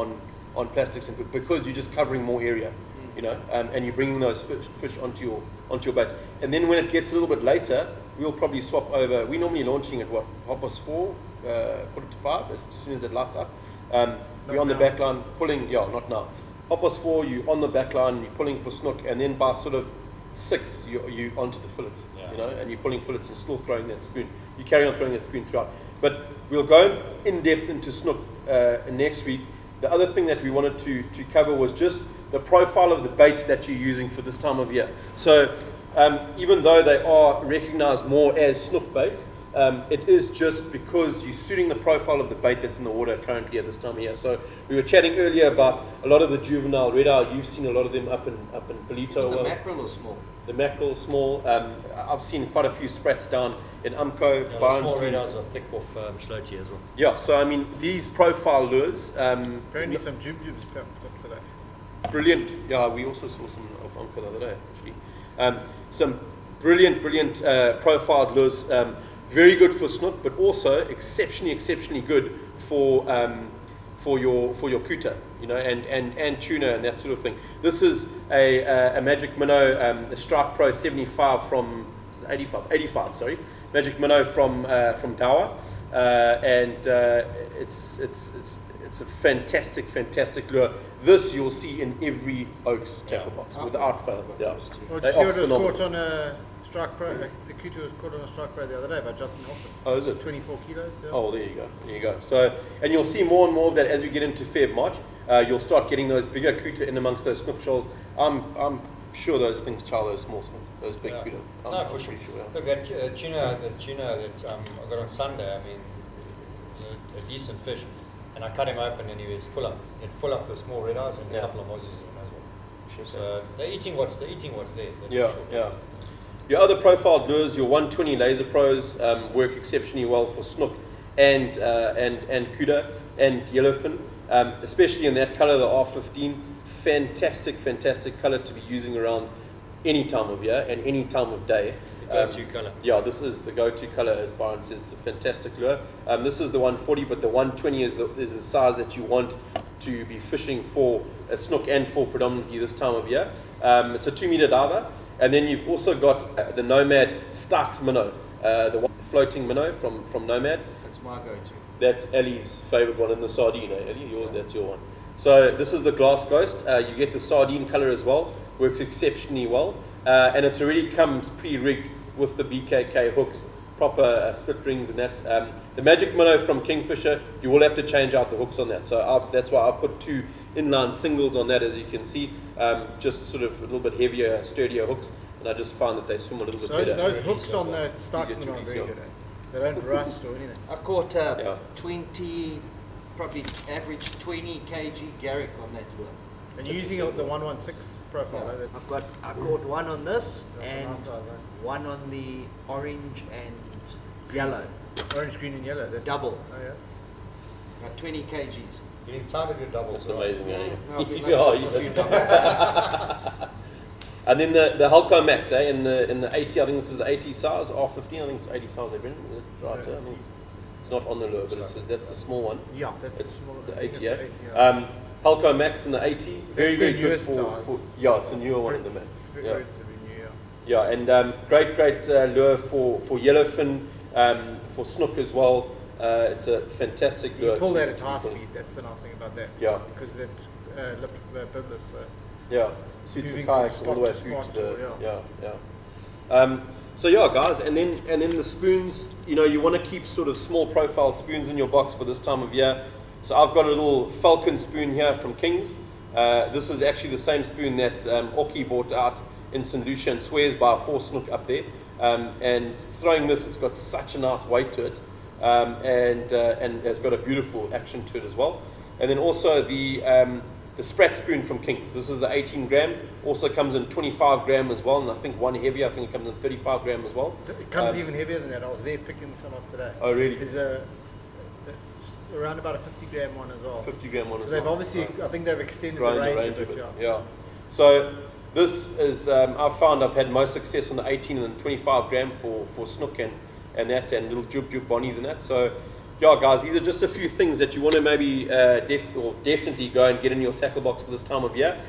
on plastics and food, because you're just covering more area, and you're bringing those fish onto your baits. And then when it gets a little bit later, we'll probably swap over. We're normally launching at 4:30, 4:45, as soon as it lights up. We're on the back line pulling, not now. 4:30, you're on the back line, you're pulling for snook, and then by sort of 6, you onto the fillets, and you're pulling fillets and still throwing that spoon. You carry on throwing that spoon throughout. But we'll go in depth into snook next week. The other thing that we wanted to cover was just the profile of the baits that you're using for this time of year. So even though they are recognized more as snook baits, it is just because you're suiting the profile of the bait that's in the water currently at this time of year. So we were chatting earlier about a lot of the juvenile red eye. You've seen a lot of them up in Belito. The mackerel is small. The mackerel small. I've seen quite a few sprats down in Umco. The small red eyes are thick off Schlochi as well. Yeah, so I mean these profile lures. Apparently some jubes popped up today. Brilliant. Yeah, we also saw some of Umco the other day actually. Some brilliant profiled lures. Very good for snook, but also exceptionally good for your kuta, and tuna and that sort of thing. This is a Magic Minnow, a Strike Pro 75 from 85. Sorry, Magic Minnow from Dawa, and it's a fantastic lure. This you'll see in every Oaks tackle box without fail. Yeah, Well, they did you are see what was phenomenal. caught on a Strike Pro? The kuta was caught on a Strike Pro the other day by Justin Nelson. Oh, is it? 24 kilos. Yeah. Oh, there you go. So, and you'll see more and more of that as we get into Feb, March. You'll start getting those bigger kuta in amongst those snook shoals. I'm sure those things chow those small snook, those big Yeah. kudo. No, for sure. pretty sure. Yeah. Look, that tuna that I got on Sunday, I mean, it was a decent fish. And I cut him open and he was full up. He had full up the small red eyes and a Yeah. couple of mozzies in as well. Sure. So they're eating what's there, that's Yeah, for sure. yeah. Your other profiled lures, your 120 Laser Pros, work exceptionally well for snook and kudo and yellowfin, especially in that color, the R15. Fantastic color to be using around any time of year and any time of day. It's the go-to colour. Yeah, this is the go-to color, as Byron says. It's a fantastic lure. This is the 140, but the 120 is the size that you want to be fishing for a snook and for predominantly this time of year. It's a 2 meter diver, and then you've also got the Nomad Starks minnow, the floating minnow from Nomad. That's my go-to. That's Ellie's favorite one in the sardine. Ellie, that's your one. So this is the Glass Ghost. You get the sardine color as well. Works exceptionally well, and it already comes pre-rigged with the BKK hooks, proper split rings and that. The Magic Minnow from Kingfisher, you will have to change out the hooks on that. So that's why I put 2 inline singles on that, as you can see, just sort of a little bit heavier, sturdier hooks, and I just found that they swim a little bit So better. those hooks on the Easier Starksman to are use, very yeah. good. They don't rust or anything. I caught Yeah. 20, probably average 20 kg Garrick on that lure. And you're using the 116 profile. Yeah. That's I caught one on this a and nice size, eh? one on the orange and yellow, Orange, green, and yellow. That, double, Oh yeah. about 20 kgs. You need time to do doubles. That's right? amazing, eh? I've been Yeah, lucky you- with a few doubles. And then the Hulko Max, in the 80, I think this is the 80 size, R15, I think it's 80 size, Brendan, is it right? Yeah. I think it's not on the lure, but that's the small one. Yeah, that's It's smaller. the I think 80, it's yeah. the 80, yeah. Hulko Max in the 80, very, the very good newest for, size. yeah, it's a newer one in the Max. Very Yeah, good to be new, yeah, yeah. and great lure for yellowfin, for snook as well. It's a fantastic You lure. pull to- that at to high pull. speed. That's the nice thing about that. Yeah. Because that lip bibless. Yeah, suits the Moving kayaks from all the way spot to through to spot, the or, yeah. So yeah, guys, and then the spoons. You know, you want to keep sort of small profile spoons in your box for this time of year. So I've got a little Falcon spoon here from King's. This is actually the same spoon that Oki bought out in St. Lucia and swears by 4 snook up there. And throwing this, it's got such a nice weight to it, and has got a beautiful action to it as well. And then also the Sprat spoon from King's. This is the 18 gram. Also comes in 25 gram as well, and I think one heavier. I think it comes in 35 gram as well. It comes even heavier than that. I was there picking some up today. Oh, really? There's around about a 50 gram one as well. 50 gram one So as they've well. obviously, Right. I think they've extended Grown the the range, of it. Yeah. Yeah. So this is, I've found I've had most success on the 18 and 25 gram for snook and that, and little jub bonnies and that. So yeah, guys, these are just a few things that you want to maybe definitely go and get in your tackle box for this time of year.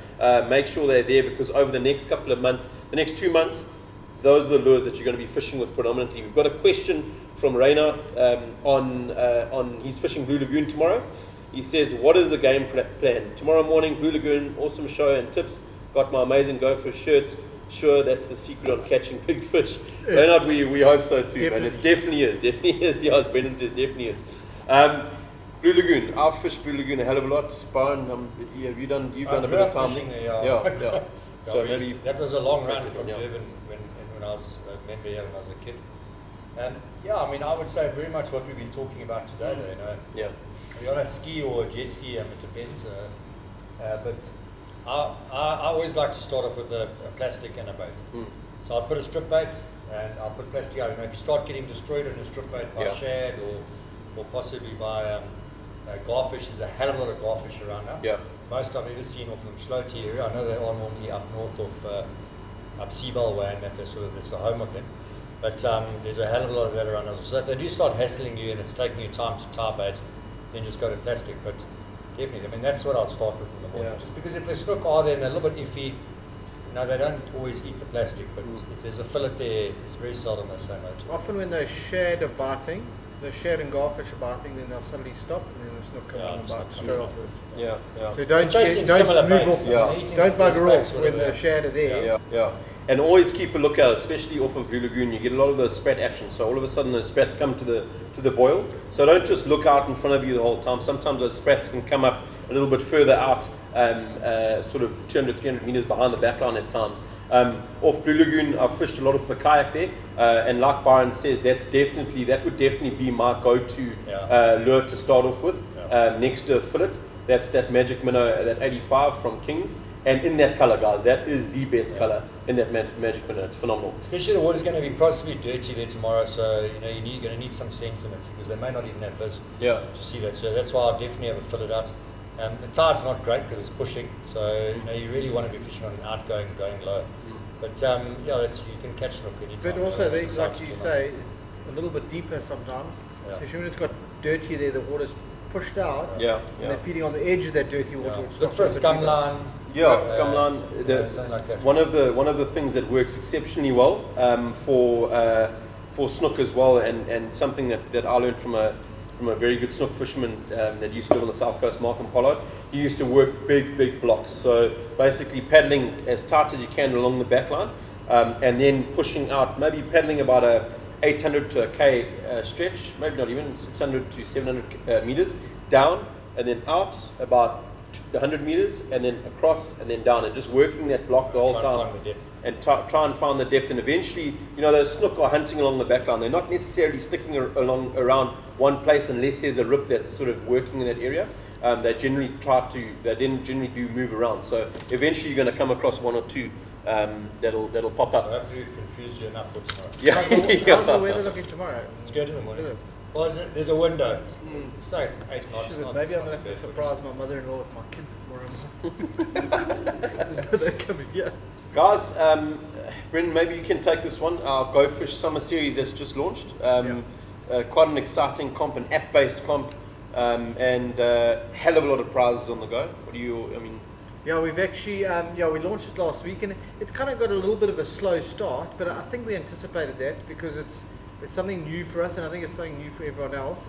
Make sure they're there, because over the next couple of months, the next 2 months, those are the lures that you're going to be fishing with predominantly. We've got a question from Rainer on he's fishing Blue Lagoon tomorrow. He says, what is the game plan? Tomorrow morning, Blue Lagoon, awesome show and tips. Got my amazing gopher shirts. Sure, that's the secret on catching big fish. Raynard, we hope so too, man. It definitely is. Yeah, as Brendan says, definitely is. Blue Lagoon, I've fished Blue Lagoon a hell of a lot. Byron, you've done a bit of time fishing there. there, yeah. Yeah. So Yeah, maybe that was a long take run it from from, yeah. Durban when I was a member here when I was a kid. And yeah, I mean, I would say very much what we've been talking about today. Though, you know, yeah. you're on a ski or a jet ski, it depends. But I always like to start off with a plastic and a bait. Mm. So I'll put a strip bait and I'll put plastic out. You know, if you start getting destroyed on a strip bait by Yeah. shad or possibly by garfish, there's a hell of a lot of garfish around now. Yeah. Most I've ever seen off the Mosquito area. I know they are normally up north of up Seabell way, and that's the home of them. But there's a hell of a lot of that around us. So if they do start hassling you and it's taking you time to tie bait, then just go to plastic. But definitely, I mean, that's what I'll start with in the morning. Yeah. Just because if the snook are there and they're a little bit iffy, you know, they don't always eat the plastic. But if there's a fillet there, it's very seldom they say no to it. Often when those shad are biting, the shad and garfish are biting, then they'll suddenly stop, and then the snook come Yeah, on and it's bite not straight afterwards. Yeah. So don't Chasing similar move baits. off. Yeah. They're eating Don't bugger similar off baits, when whatever. the shad are there. Yeah. And always keep a lookout, especially off of Blue Lagoon. You get a lot of those sprat action. So all of a sudden those sprats come to the boil. So don't just look out in front of you the whole time. Sometimes those sprats can come up a little bit further out sort of 200, 300 meters behind the backline at times. Off Blue Lagoon, I've fished a lot of the kayak there, and like Byron says, that would definitely be my go-to lure to start off with, next to a fillet. That's that Magic Minnow, that 85 from Kings, and in that color, guys, that is the best color in that Magic Minnow. It's phenomenal. Especially the water's going to be possibly dirty there tomorrow, so you're going to need some sense in it because they may not even have viz to see that. So that's why I'll definitely have a fillet out. The tide's not great because it's pushing, so you really want to be fishing on an outgoing, going low. But you can catch snook anytime. But also, like you say, it's a little bit deeper sometimes. Especially when it's got dirty there, the water's pushed out. And they're feeding on the edge of that dirty water. Which Look for a scum line. Yeah, scum line. Something like that. One of the things that works exceptionally well for snook as well, and something that I learned from a very good snook fisherman that used to live on the south coast, Malcolm Pollard. He used to work big blocks. So basically paddling as tight as you can along the back line, and then pushing out, maybe paddling about a 800 to a K stretch, maybe not even 600 to 700 meters down, and then out about 100 meters, and then across, and then down, and just working that block the whole time, and try and find the depth. And eventually, those snook are hunting along the back line. They're not necessarily sticking around one place unless there's a rip that's sort of working in that area. They generally do move around. So eventually you're going to come across one or two that'll pop up. So hopefully we've confused you enough for tomorrow. How's the weather looking tomorrow? It's good in the morning. Well, there's a window. It's like 8 knots. Maybe I'm going to have to surprise my mother-in-law with my kids tomorrow. They're coming, Guys, Brendan, maybe you can take this one. Our Go Fish Summer Series that's just launched. Quite an exciting comp, an app-based comp, and hell of a lot of prizes on the go. Yeah, we've actually, we launched it last week, and it's kind of got a little bit of a slow start, but I think we anticipated that because it's something new for us, and I think it's something new for everyone else,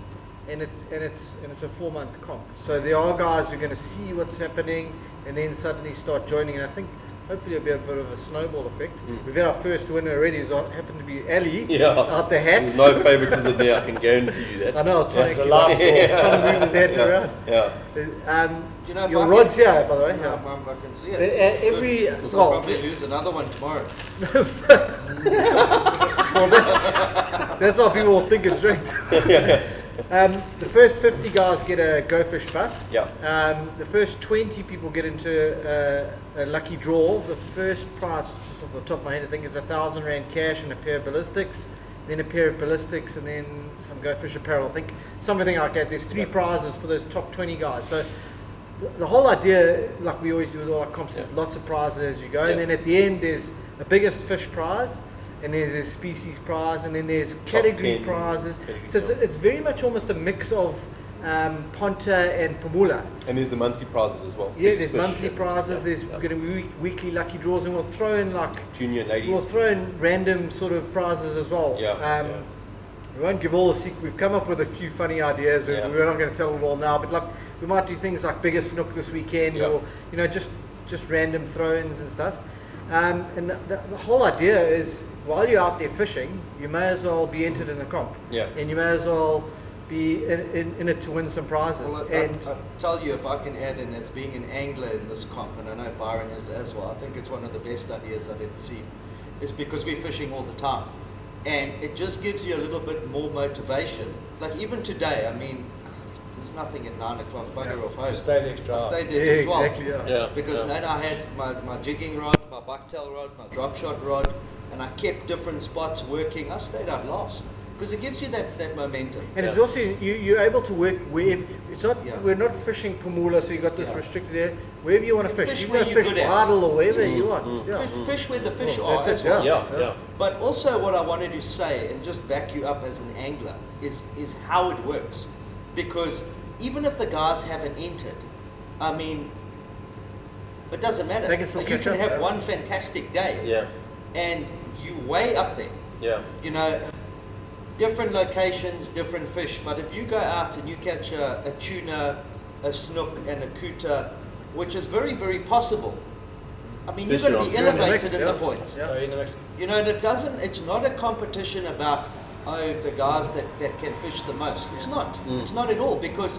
and it's a 4-month comp. So there are guys who are going to see what's happening, and then suddenly start joining, and I think hopefully it'll be a bit of a snowball effect. We've had our first winner already. It happened to be Ali out the hat. There's no favoritism there, I can guarantee you that. I know, I was trying to move his head around. Your rod's here, by the way. I can see it. I'll probably lose another one tomorrow. Well, that's why people will think it's rigged. The first 50 guys get a Go Fish buff. The first 20 people get into a lucky draw. The first prize, just off the top of my head, I think is R1,000 cash and a pair of ballistics, then a pair of ballistics, and then some Go Fish apparel. I think something like that. There's 3 prizes for those top 20 guys. So the whole idea, like we always do with all our comps, is lots of prizes as you go, and then at the end there's a biggest fish prize, and then there's a species prize, and then there's category prizes. So it's very much almost a mix of Ponta and Pamula. And there's the monthly prizes as well. Yeah, there's monthly prizes, there's going to be weekly lucky draws, and we'll throw in junior ladies. We'll throw in random sort of prizes as well. We won't give all the secret. We've come up with a few funny ideas. We're not going to tell them all now, but we might do things like bigger snook this weekend, or just random throw-ins and stuff. And the whole idea is, while you're out there fishing, you may as well be entered in a comp, and you may as well be in it to win some prizes. Well, I'll tell you, if I can add in, as being an angler in this comp, and I know Byron is as well, I think it's one of the best ideas I've ever seen. It's because we're fishing all the time, and it just gives you a little bit more motivation. Like even today, I mean, there's nothing at 9 o'clock, bugger off home. Stay the extra. I stayed there till 12. Exactly, Because then I had my jigging rod, my bucktail rod, my drop shot rod, and I kept different spots working. I stayed out last because it gives you that momentum. And it's also you're able to work wherever. It's not we're not fishing Pamula, so you got this restricted area. Wherever you want to fish, you can go fish Bardal or wherever you want. Fish where the fish are. That's as it. well. But also, what I wanted to say, and just back you up as an angler, is how it works. Because even if the guys haven't entered, I mean, it doesn't matter. They can still you catch can up, have one fantastic day, and you way up there. Different locations, different fish. But if you go out and you catch a tuna, a snook, and a kuta, which is very, very possible. I mean, Especially you're going to be elevated in the points. And it's not a competition about the guys that can fish the most. It's not. It's not at all, because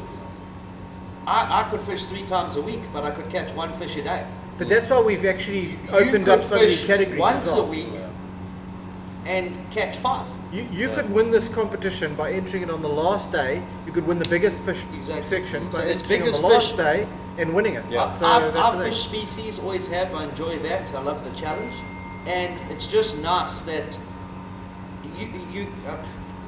I could fish 3 times a week, but I could catch 1 fish a day. But that's why we've actually You opened could up so many fish categories. once as well. a week and catch 5. You could win this competition by entering it on the last day. You could win the biggest fish Exactly. section So by there's entering on the biggest last fish. day and winning it. Yeah. So I've that's the fish thing. species, always have. I enjoy that. I love the challenge, and it's just nice that you.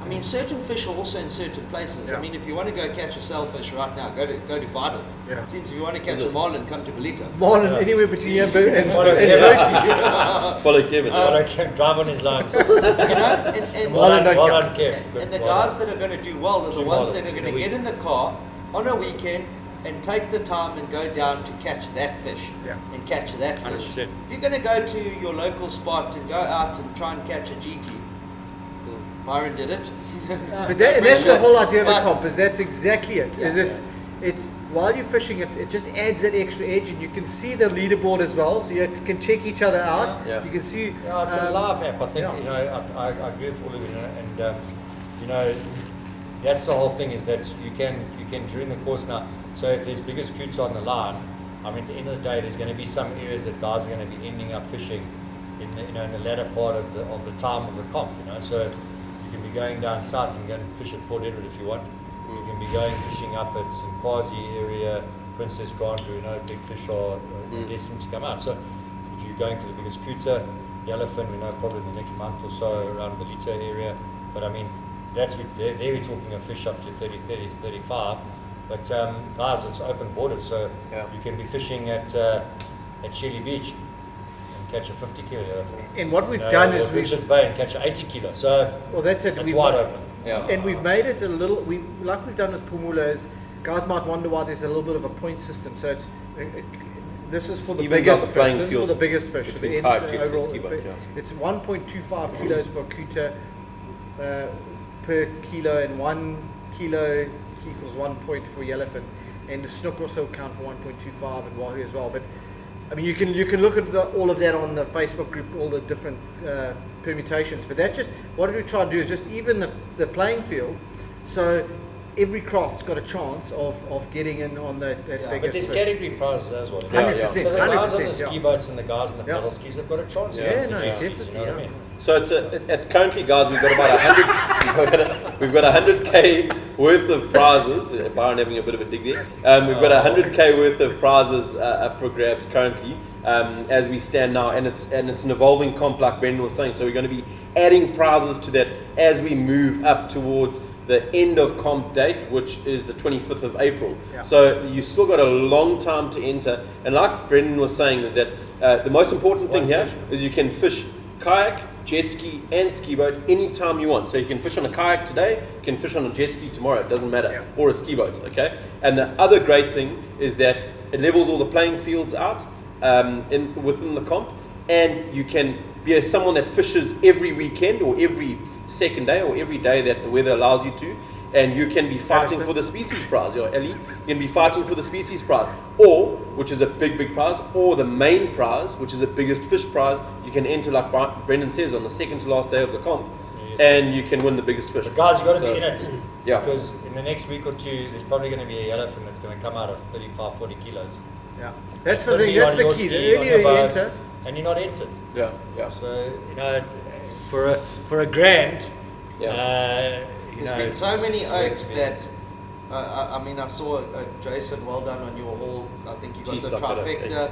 I mean, certain fish are also in certain places. Yeah. I mean, if you want to go catch a sailfish right now, go to Vidal. Yeah. It seems if you want to catch a marlin, come to Belita. Marlin, anywhere between here and Follow Turkey. Follow Kevin. Well, I can drive on his lines. You know, and Well Marlin done, don't well count. done, Kev. Good, And the well guys done. that are going to do well are the Two ones marlin that are going in to a get in the car on a weekend and take the time and go down to catch that fish Yeah. and catch that fish. 100%. If you're going to go to your local spot and go out and try and catch a GT, Myron did it. But that's the whole idea of a But- comp, is that's exactly it. Is Yeah. it's while you're fishing it just adds that extra edge, and you can see the leaderboard as well, so you can check each other out. Yeah. You can see. Yeah, it's a live app. I think yeah. you know. I agree with all of you, and you know, that's the whole thing. Is that you can during the course now. So if there's bigger scoots on the line, I mean, at the end of the day, there's going to be some areas that guys are going to be ending up fishing in the, in the latter part of the time of the comp. You know, so you can be going down south and go and fish at Port Edward if you want. You can be going fishing up at St. Quasi area, Princess Grant, where you know big fish are destined to come out. So if you're going for the biggest cooter, yellowfin, we know probably in the next month or so around the Lito area. But I mean, there we're talking a fish up to 30, 35. But guys, it's open borders, so Yeah. you can be fishing at Shelley Beach and catch a 50 kilo yellowfin. And what we've done or is we've. Richards Bay and catch a 80 kilo. So Well, that's it. it's We've- wide open. Yeah. And we've made it a little, like we've done with Pumula, is guys might wonder why there's a little bit of a point system. So it's this is for the Evens biggest out the fish. playing This is for field the biggest fish. between The kayak, jet ski, overall- ski boat, yeah. It's 1.25 kilos for a cooter per kilo, and 1 kilo equals 1 point for yellowfin. And the snook also count for 1.25 and wahoo as well. But I mean, you can look at all of that on the Facebook group, all the different permutations. But that just, what we try to do is just even the playing field, so every craft's got a chance of getting in on that Yeah, biggest But there's fish. category prizes as well. Yeah, 100%. So the guys on the 100%, ski yeah. boats and the guys on the Yeah. paddle skis have got a chance Yeah, against no, the jet skis, you definitely, know what I yeah. mean? So it's at currently, guys, we've got about 100. We've got 100k worth of prizes. Byron having a bit of a dig there. We've got 100k worth of prizes up for grabs currently as we stand now, and it's an evolving comp, like Brendan was saying. So we're going to be adding prizes to that as we move up towards the end of comp date, which is the 25th of April. Yeah. So you still got a long time to enter. And like Brendan was saying, is that the most important thing here is you can fish kayak, jet ski, and ski boat anytime you want. So you can fish on a kayak today, you can fish on a jet ski tomorrow, it doesn't matter, Yeah. or a ski boat, okay? And the other great thing is that it levels all the playing fields out within the comp, and you can be someone that fishes every weekend or every second day or every day that the weather allows you to, and you can be fighting for the species prize. Ellie, you can be fighting for the species prize, or, which is a big prize, or the main prize, which is the biggest fish prize. You can enter, like Brendan says, on the second to last day of the comp, and you can win the biggest fish. But guys, you've got to So- be in it. Yeah. Because in the next week or two, there's probably going to be a yellowfin that's going to come out of 35, 40 kilos. Yeah, that's It's the gonna thing. be That's on the your key. ski, The on earlier your you boat, enter, and you're not entered. Yeah, yeah. So, you know, for a grand, you There's know, been so many it's oaks recommended. that I mean, I saw Jason. Well done on your haul. I think you got Cheese the stuff, trifecta.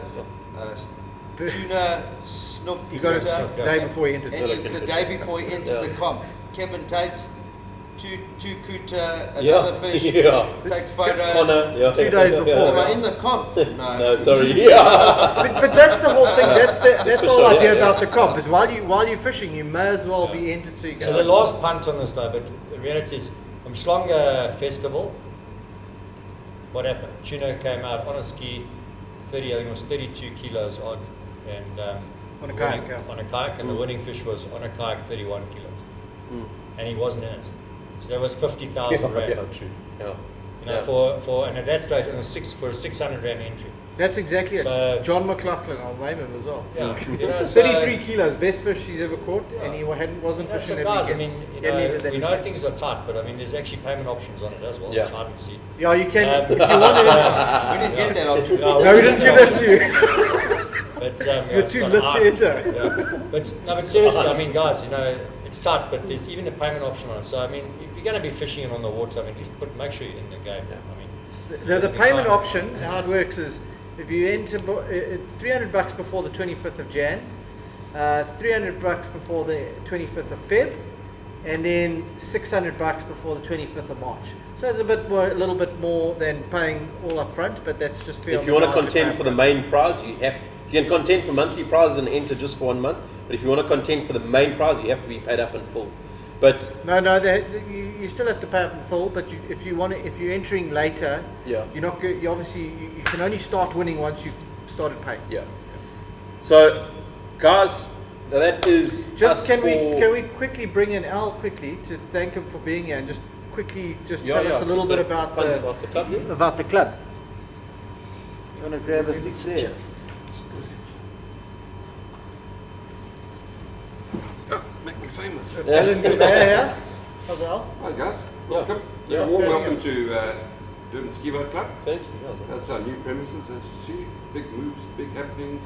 Tuna, snook, you got it kuta, the day before you entered. and the day before he entered Yeah. the comp. Kevin Tate, two kuta, Yeah, another fish. yeah. Takes photos. Connor, yeah. 2 days Am before. I in the comp? No. No, sorry. Yeah. But that's the whole thing. That's the whole sure, idea yeah, about yeah. the comp. Is while you're fishing, you may as well be entered so you can. So the last punt on this though, but the reality is, from Schlanger Festival, what happened? Chuno came out on a ski, I think it was 32 kilos odd, and On a the kayak, winning- yeah. on a kayak, and the winning fish was on a kayak 31 kilos, and he wasn't in it. So that was 50,000 rand. Yeah, true. Yeah. You know, for and at that stage it was for a 600 rand entry. That's exactly So- it. John McLaughlin, I'll name him as well. Yeah, you know, so, 33 kilos, best fish he's ever caught, and he wasn't Yeah, fishing so that guys, I weekend. mean, you He hadn't entered know, that we know weekend. things are tight, but I mean, there's actually payment options on it as well, Yeah. which I haven't seen. Yeah, you can. Um, if you want to. We didn't get that option. No, No, we didn't give that to you. But You're it's too got list to high- enter. Yeah. But seriously, I mean, guys, you know, it's tight, but there's even a payment option on it. So I mean, if you're going to be fishing on the water, I mean, at least make sure you're in the game. Yeah. I mean, The you payment can't- option, how it works is if you enter $300 before the 25th of Jan, $300 before the 25th of Feb, and then $600 before the 25th of March. So it's a little bit more than paying all up front, but that's just fair. If on you the want to guys who contend pay for the up main prize, you can contend for monthly prizes and enter just for 1 month. But if you want to contend for the main prize, you have to be paid up in full. But front. No, you still have to pay up in full, but if you're entering later, yeah, you're not good. You obviously you can only start winning once you've started paying. yeah. So, guys, that is Just us can for- we quickly bring in Al quickly to thank him for being here and just quickly Yeah, tell yeah, us a little bit just about punt the about the club. about the club. You want to grab a seat there? Make me famous. Alan Gouveia here. How's Al? Hi guys, welcome. Yeah. Warm Yeah. welcome to Durban Ski Boat Club. Thank you. Yeah, That's our new premises, as you see. Big moves, big happenings.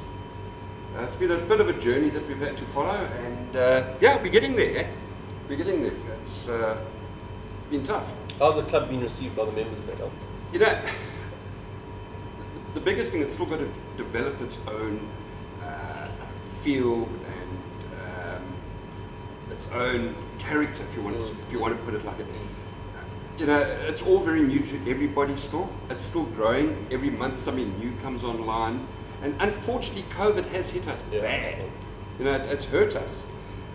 It's been a bit of a journey that we've had to follow, and yeah, we're getting there. Eh? We're getting there. It's been tough. how's the club being received by the members there? Al? You know, the biggest thing, it's still got to develop its own feel and its own character, if you want to put it like it. You know, it's all very new to everybody still. It's still growing. Every month something new comes online. And unfortunately, COVID has hit us Yeah. bad. You know, it's hurt us.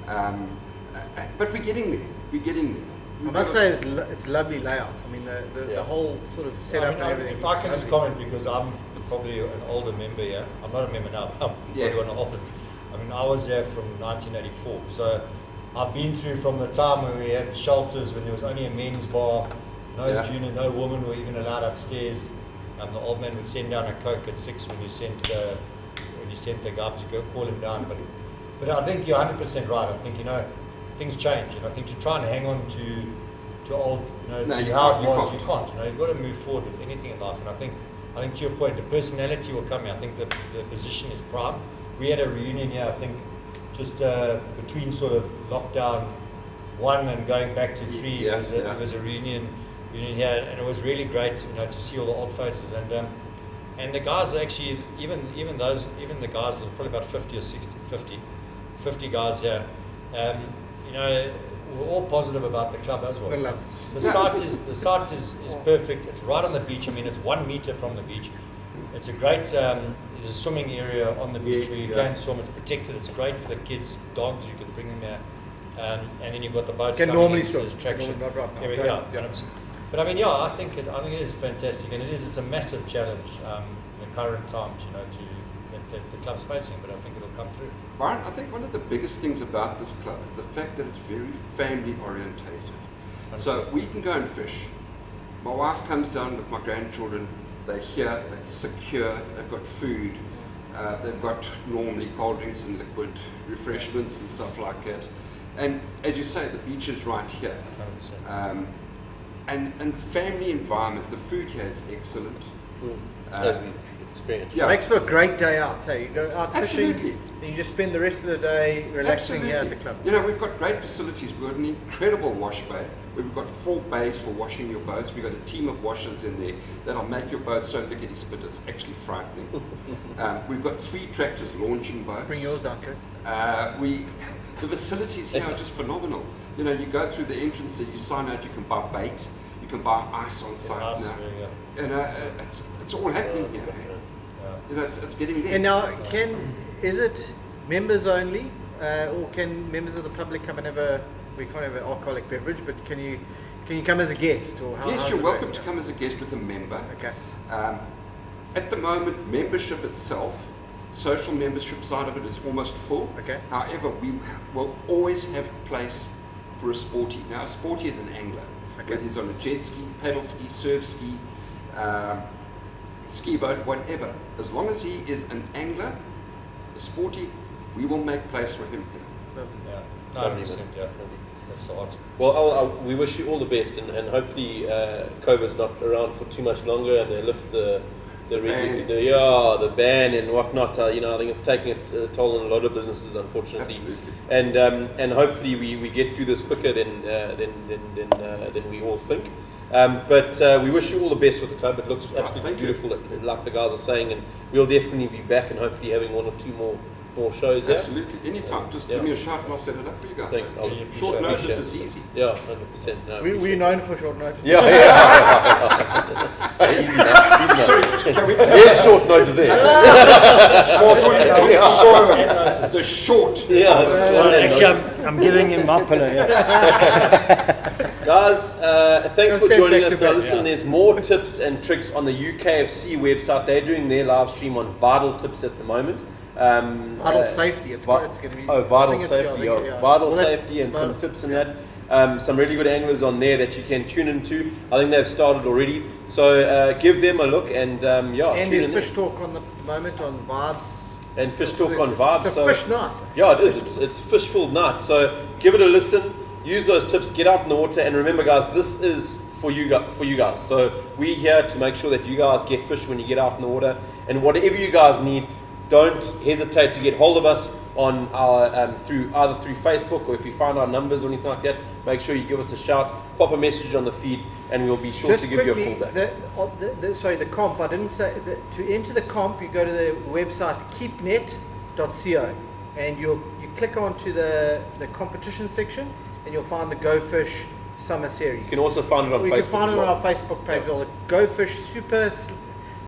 But we're getting there. We're getting there. I must say it's lovely layout. I mean the Yeah. whole sort of I setup mean, and everything. if I can just comment, because I'm probably an older member here. I'm not a member now, but I'm Yeah. probably one older. I mean, I was there from 1984, so I've been through from the time when we had shelters, when there was only a men's bar, no Yeah. junior, no women were even allowed upstairs. The old man would send down a Coke at 6 when you sent the guy to go call him down. But I think you're 100% right. I think, you know, things change, and I think to try and hang on to old, you know, No, to you how can't, it you was, can't. you can't. You know, you've got to move forward with anything in life, and I think to your point, the personality will come here. I think the position is prime. We had a reunion here, I think, just between sort of lockdown 1 and going back to 3. Yeah, It was a reunion here, and it was really great, you know, to see all the old faces, and the guys actually, even the guys, there was probably about 50 or 60, 50 guys here. You know, we're all positive about the club as well. Good luck. The site is perfect. It's right on the beach. I mean, it's 1 meter from the beach. It's a great. There's a swimming area on the beach where you Yeah. go and swim. It's protected. It's great for the kids, dogs. You can bring them there, and then you've got the boats. Can coming normally in, so swim. there's traction. Not right now. Yeah, Yeah. 100%. But I mean, yeah, I think it is fantastic, and it's a massive challenge in the current times, you know, that the club's facing. But I think it'll come through. Byron, I think one of the biggest things about this club is the fact that it's very family orientated. So we can go and fish. My wife comes down with my grandchildren. They're here, they're secure, they've got food, they've got normally cold drinks and liquid refreshments and stuff like that. And as you say, the beach is right here. 100%. And family environment, the food here is excellent. As we experienced. Yeah. Makes for a great day out. So you go out fishing Absolutely. and you just spend the rest of the day relaxing here at the Absolutely. club. You know, we've got great facilities. We've got an incredible wash bay. We've got 4 bays for washing your boats. We've got a team of washers in there that'll make your boat so lickety spit. It's actually frightening. We've got 3 tractors launching boats. Bring yours down, Kurt. The facilities here are just phenomenal. You know, you go through the entrance there, you sign out, you can buy bait, you can buy ice on site Nice, now. yeah. You know, it's all happening here. You know, it's getting there. And now, is it members only, or can members of the public come and have we can't have an alcoholic beverage, but can you come as a guest? Or how, Yes, how's you're it welcome work? to come as a guest with a member. Okay. At the moment, membership itself, social membership side of it is almost full. Okay. However, we will always have place for a sporty. Now, a sporty is an angler. Okay. Whether he's on a jet ski, paddle ski, surf ski, ski boat, whatever. As long as he is an angler, a sporty, we will make place for him here. Yeah, Lovely, 100%. Yeah, that's the heart. Well, we wish you all the best, and hopefully COVID's not around for too much longer, and they lift the ban and whatnot. I think it's taking a toll on a lot of businesses, unfortunately. Absolutely. And hopefully we get through this quicker than we all think. But we wish you all the best with the club. It looks absolutely beautiful, like the guys are saying, and we'll definitely be back and hopefully having 1 or 2 more shows here. Absolutely. Anytime. Just give me a shout and I'll set it up for you guys. Thanks. I'll Short notice appreciate is easy. Yeah, 100%. No, We're known for short notice. Yeah. Easy enough. Sorry, can we There's short notice there. the short. Actually, I'm giving him my pillow. Yeah. Guys, thanks for Go joining back us. to Now bed, listen, there's more tips and tricks on the UKFC website. They're doing their live stream on vital tips at the moment. Vital safety. It's going to be. Vital I think safety. yeah. Vital Well, safety and some tips in that. Some really good anglers on there that you can tune into. I think they've started already. So give them a look and And tune there's in. fish talk on the moment on Vibes. And fish talk on Vibes. It's a So fish night. yeah, it is. It's fish filled night. So give it a listen. Use those tips. Get out in the water. And remember, guys, this is for you guys. So we're here to make sure that you guys get fish when you get out in the water. And whatever you guys need, don't hesitate to get hold of us on our either through Facebook, or if you find our numbers or anything like that, make sure you give us a shout, pop a message on the feed, and we'll be sure Just to give you a quickly, call back. sorry, the comp. I didn't say to enter the comp. You go to the website keepnet.co, and you click onto the competition section, and you'll find the Go Fish Summer Series. You can also find it on We Facebook. can find as it on well. our Facebook page, or the Go Fish Super